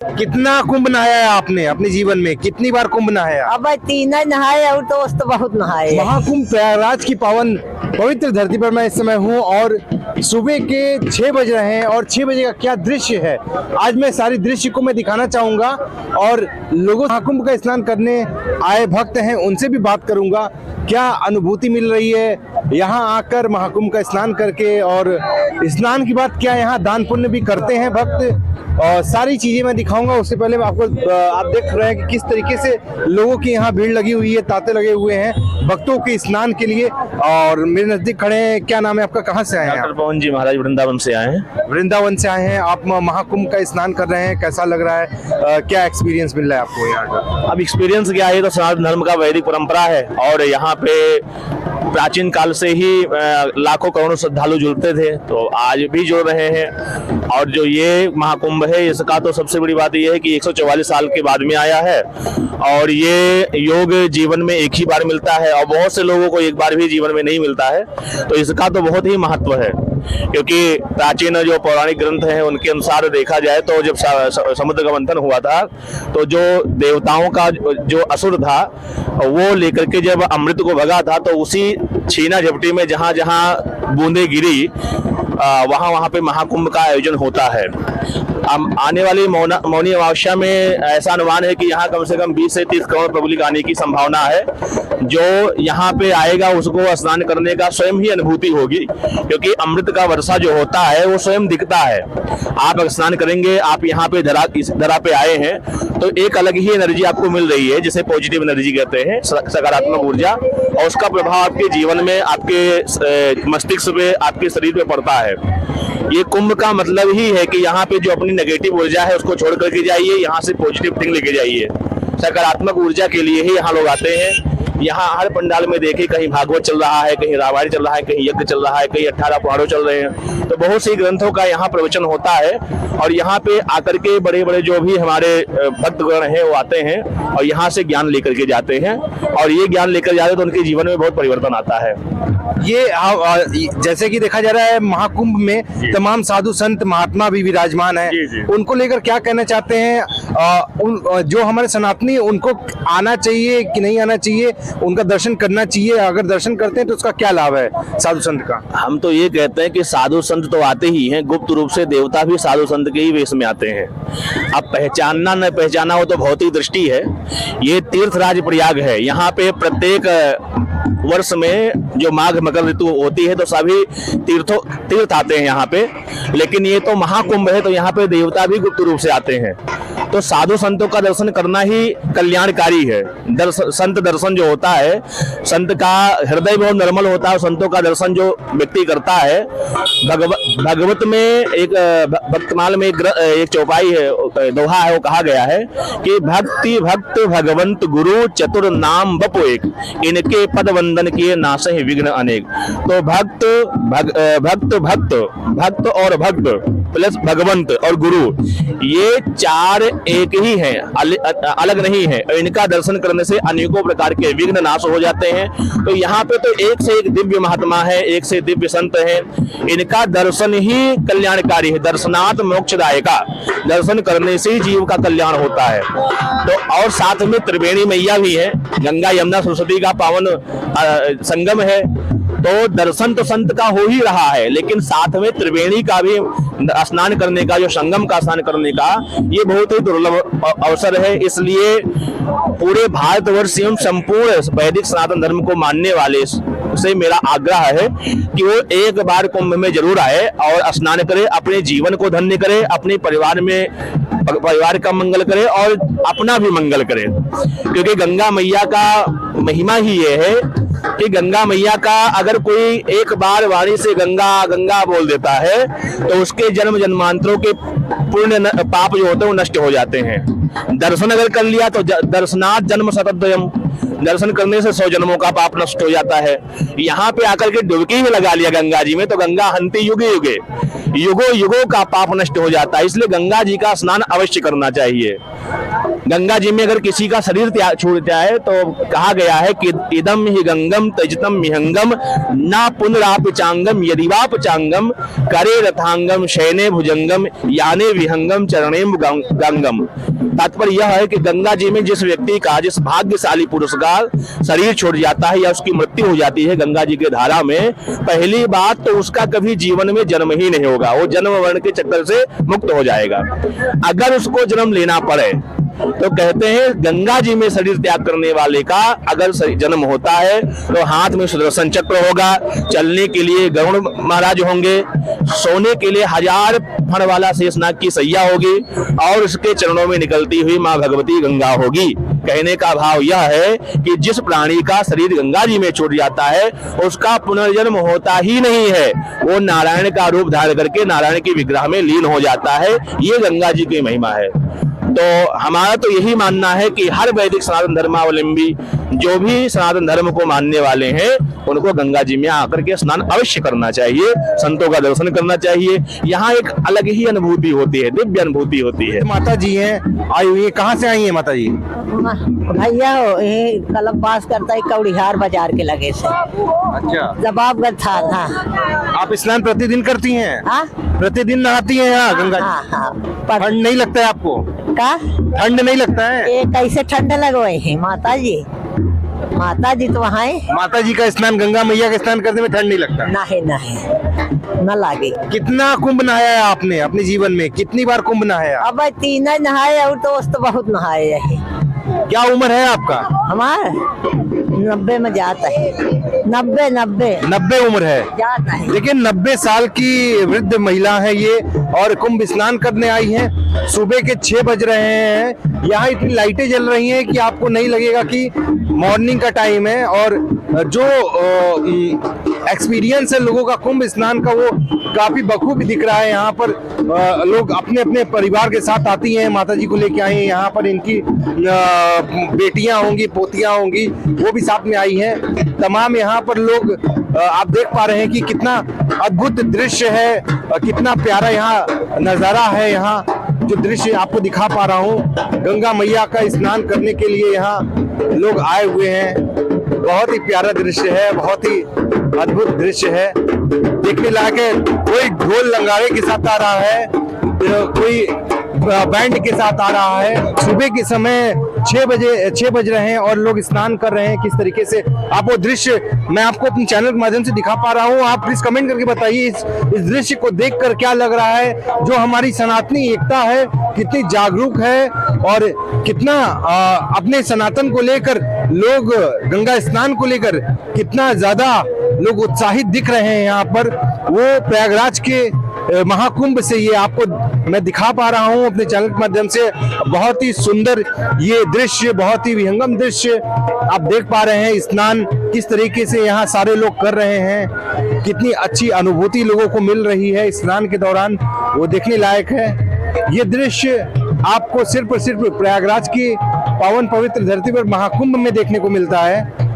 कितना कुंभ नहाया है आपने अपने जीवन में? कितनी बार कुंभ नहाया? अब 3 नहाए और तो उस तो बहुत नहाए। महाकुंभ प्रयागराज की पावन पवित्र धरती पर मैं इस समय हूँ और सुबह के 6 बज रहे हैं और 6 बजे का क्या दृश्य है, आज मैं सारी दृश्य को मैं दिखाना चाहूंगा और लोगों महाकुंभ का स्नान करने आए भक्त हैं उनसे भी बात करूंगा, क्या अनुभूति मिल रही है यहाँ आकर महाकुंभ का स्नान करके, और स्नान के बाद क्या यहाँ दान पुण्य भी करते हैं भक्त, और सारी चीजें मैं दिखाऊंगा। उससे पहले मैं आपको आप देख रहे हैं कि किस तरीके से लोगों की यहाँ भीड़ लगी हुई है, तांते लगे हुए हैं भक्तों के स्नान के लिए। और मेरे नजदीक खड़े हैं, क्या नाम है आपका, कहाँ से आए हैं? डॉक्टर पवन जी महाराज वृंदावन से आए हैं। वृंदावन से आए हैं आप, महाकुंभ का स्नान कर रहे हैं, कैसा लग रहा है, क्या एक्सपीरियंस मिल रहा है आपको यहाँ का? अब एक्सपीरियंस क्या है, तो सनातन धर्म का वैदिक परंपरा है और यहाँ पे प्राचीन काल से ही लाखों करोड़ों श्रद्धालु जुड़ते थे, तो आज भी जुड़ रहे हैं। और जो ये महाकुंभ है इसका तो सबसे बड़ी बात यह है कि 144 साल के बाद में आया है और ये योग जीवन में एक ही बार मिलता है और बहुत से लोगों को एक बार भी जीवन में नहीं मिलता है, तो इसका तो बहुत ही महत्व है। क्योंकि प्राचीन जो पौराणिक ग्रंथ हैं उनके अनुसार देखा जाए तो जब समुद्र का मंथन हुआ था तो जो देवताओं का जो असुर था वो लेकर के जब अमृत को भगा था, तो उसी छीना झपटी में जहां जहां बूंदे गिरी वहां पे महाकुंभ का आयोजन होता है। आने वाली मौनी अमावस्या में ऐसा अनुमान है कि यहाँ कम से कम 20 से 30 करोड़ पब्लिक आने की संभावना है। जो यहाँ पे आएगा उसको स्नान करने का स्वयं ही अनुभूति होगी, क्योंकि अमृत का वर्षा जो होता है वो स्वयं दिखता है। आप स्नान करेंगे, आप यहाँ पे इस धरा पे आए हैं तो एक अलग ही एनर्जी आपको मिल रही है, जिसे पॉजिटिव एनर्जी कहते हैं, सकारात्मक ऊर्जा, और उसका प्रभाव आपके जीवन में, आपके मस्तिष्क पे, आपके शरीर पे पड़ता है। ये कुंभ का मतलब ही है कि यहाँ पे जो अपनी नेगेटिव ऊर्जा है उसको छोड़ करके जाइए, यहाँ से पॉजिटिव थिंग लेके जाइए। सकारात्मक ऊर्जा के लिए ही यहाँ लोग आते हैं। यहाँ हर पंडाल में देखिए कहीं भागवत चल रहा है, कहीं रामायण चल रहा है, कहीं यज्ञ चल रहा है, कहीं 18 पुराण चल रहे हैं, तो बहुत सी ग्रंथों का यहाँ प्रवचन होता है। और यहाँ पे आकर के बड़े बड़े जो भी हमारे भक्तगण हैं वो आते हैं और यहाँ से ज्ञान लेकर के जाते हैं, और ये ज्ञान लेकर जाते हैं तो उनके जीवन में बहुत परिवर्तन आता है। ये जैसे कि देखा जा रहा है महाकुंभ में तमाम साधु संत महात्मा भी विराजमान है, उनको लेकर क्या कहना चाहते हैं? जो हमारे सनातनी उनको आना चाहिए कि नहीं आना चाहिए, उनका दर्शन करना चाहिए, अगर दर्शन करते हैं तो उसका क्या लाभ है साधु संत का? हम तो ये कहते हैं कि साधु संत तो आते ही हैं, गुप्त रूप से देवता भी साधु संत के ही वेश में आते हैं। अब पहचानना न पहचाना हो तो भौतिक दृष्टि है। ये तीर्थराज प्रयाग है, यहाँ पे प्रत्येक वर्ष में जो माघ मकर ऋतु होती है तो सभी तीर्थ आते हैं यहाँ पे, लेकिन ये तो महाकुंभ है तो यहाँ पे देवता भी गुप्त रूप से आते हैं। तो साधु संतों का दर्शन करना ही कल्याणकारी है। संत दर्शन जो होता है, संत का हृदय बहुत निर्मल होता है, संतों का दर्शन जो व्यक्ति करता है। भगवत में एक भक्तमाल में एक चौपाई है, दोहा है, वो कहा गया है कि भक्ति भक्त भगवंत गुरु चतुर नाम बपो एक, इनके पद वंदन किए नासहि विघ्न अनेक। तो भक्त भक्त और भक्त प्लस भगवंत और गुरु, ये चार एक ही हैं, अलग नहीं है। इनका दर्शन करने से अनेकों प्रकार के विघ्न नाश हो जाते हैं। तो यहाँ पे तो एक से एक दिव्य महात्मा है, एक से दिव्य संत है, इनका दर्शन ही कल्याणकारी है। दर्शनात् मोक्षदायका, दर्शन करने से ही जीव का कल्याण होता है। तो और साथ में त्रिवेणी मैया भी है, गंगा यमुना सरस्वती का पावन संगम है। तो दर्शन तो संत का हो ही रहा है, लेकिन साथ में त्रिवेणी का भी स्नान करने का, जो संगम का स्नान करने का, ये बहुत ही दुर्लभ अवसर है। इसलिए पूरे भारतवर्ष एवं संपूर्ण वैदिक सनातन धर्म को मानने वाले से मेरा आग्रह है कि वो एक बार कुंभ में जरूर आए और स्नान करे, अपने जीवन को धन्य करे, अपने परिवार का मंगल करे और अपना भी मंगल करे। क्योंकि गंगा मैया का महिमा ही ये है कि गंगा मैया का अगर कोई एक बार वाणी से गंगा गंगा बोल देता है तो उसके जन्म जन्मांतरों के पुण्य पाप जो होते हैं वो नष्ट हो जाते हैं। दर्शन अगर कर लिया तो दर्शनात् जन्म शतद्वयम्, दर्शन करने से 100 जन्मों का पाप नष्ट हो जाता है। यहाँ पे आकर के डुबकी भी लगा लिया गंगा जी में तो गंगा हंती युगे युगे, युगों युगों का पाप नष्ट हो जाता है। इसलिए गंगा जी का स्नान अवश्य करना चाहिए। गंगा जी में अगर किसी का शरीर त्याग छोड़ता है तो कहा गया है कि इदम ही गंगम तजतम मिहंगम ना पुनरापचांगम यदिवापचांगम करे रथांगम शयने भुजंगम याने विहंगम चरणेम गंगम। तात्पर्य यह है कि गंगा जी में जिस व्यक्ति का, जिस भाग्यशाली पुरुष का शरीर छूट जाता है या उसकी मृत्यु हो जाती है गंगा जी के धारा में, पहली बात तो उसका कभी जीवन में जन्म ही नहीं होगा, वो जन्म वर्ण के चक्कर से मुक्त हो जाएगा। अगर उसको जन्म लेना पड़े तो कहते हैं गंगा जी में शरीर त्याग करने वाले का अगर जन्म होता है तो हाथ में सुदर्शन चक्र होगा, चलने के लिए गरुड़ महाराज होंगे, सोने के लिए 1000 फण वाला शेषनाग की सैया होगी और उसके चरणों में निकलती हुई मां भगवती गंगा होगी। कहने का भाव यह है कि जिस प्राणी का शरीर गंगा जी में छूट जाता है उसका पुनर्जन्म होता ही नहीं है, वो नारायण का रूप धारण करके नारायण के विग्रह में लीन हो जाता है। ये गंगा जी की महिमा है। तो हमारा तो यही मानना है कि हर वैदिक सनातन धर्मावलंबी जो भी सनातन धर्म को मानने वाले हैं उनको गंगा जी में आकर के स्नान अवश्य करना चाहिए, संतों का दर्शन करना चाहिए। यहाँ एक अलग ही अनुभूति होती है, दिव्य अनुभूति होती है। माता जी हैं आई हुई है, कहाँ से आई हैं माता जी? भैया हो ये कलम पास करता है कौड़िहार बाजार के लगे से। अच्छा, जवाबगढ़ था। हाँ आप स्नान प्रतिदिन करती हैं? हाँ प्रतिदिन नहाती हैं यहाँ गंगा जी? हाँ हाँ। ठंड नहीं लगता है आपको? का ठंड नहीं लगता है? ये कैसे ठंड लगवाए हैं माता जी? माता जी तो वहाँ है। माता जी का स्नान, गंगा मैया का स्नान करने में ठंड नहीं लगता? नहीं नहीं न लागे। कितना कुंभ नहाया है आपने अपने जीवन में? कितनी बार कुंभ नहाया? अब 3 नहाए और दोस्त बहुत नहाए है। क्या उम्र है आपका? हमार 90 में जाता है। 90 उम्र है जाता है। लेकिन 90 साल की वृद्ध महिला है ये और कुंभ स्नान करने आई है। सुबह के 6 बज रहे हैं, यहाँ इतनी लाइटें जल रही हैं कि आपको नहीं लगेगा कि मॉर्निंग का टाइम है। और जो एक्सपीरियंस है लोगों का कुंभ स्नान का वो काफी बखूबी दिख रहा है। यहाँ पर लोग अपने अपने परिवार के साथ आती हैं, माता जी को लेके आए हैं। यहाँ पर इनकी बेटियां होंगी, पोतियां होंगी, वो भी साथ में आई हैं। तमाम यहाँ पर लोग आप देख पा रहे हैं कि कितना अद्भुत दृश्य है, कितना प्यारा यहाँ नजारा है। यहाँ जो दृश्य आपको दिखा पा रहा हूँ, गंगा मैया का स्नान करने के लिए यहाँ लोग आए हुए हैं। बहुत ही प्यारा दृश्य है, बहुत ही अद्भुत दृश्य है, देखने लायक है। कोई ढोल नगाड़े के साथ आ रहा है, कोई बैंड के साथ आ रहा है। सुबह के समय 6 बज रहे हैं और लोग स्नान कर रहे हैं। किस तरीके से आप वो दृश्य मैं आपको अपने चैनल के माध्यम से दिखा पा रहा हूँ। आप प्लीज कमेंट करके बताइए इस दृश्य को देखकर क्या लग रहा है। जो हमारी सनातनी एकता है कितनी जागरूक है और कितना अपने सनातन को लेकर लोग, गंगा स्नान को लेकर कितना ज्यादा लोग उत्साहित दिख रहे हैं। यहाँ पर वो प्रयागराज के महाकुंभ से ये आपको मैं दिखा पा रहा हूँ अपने चैनल के माध्यम से। बहुत ही सुंदर ये दृश्य, बहुत ही विहंगम दृश्य आप देख पा रहे हैं। स्नान किस तरीके से यहाँ सारे लोग कर रहे हैं, कितनी अच्छी अनुभूति लोगों को मिल रही है स्नान के दौरान, वो देखने लायक है। ये दृश्य आपको सिर्फ और सिर्फ प्रयागराज की पावन पवित्र धरती पर महाकुंभ में देखने को मिलता है।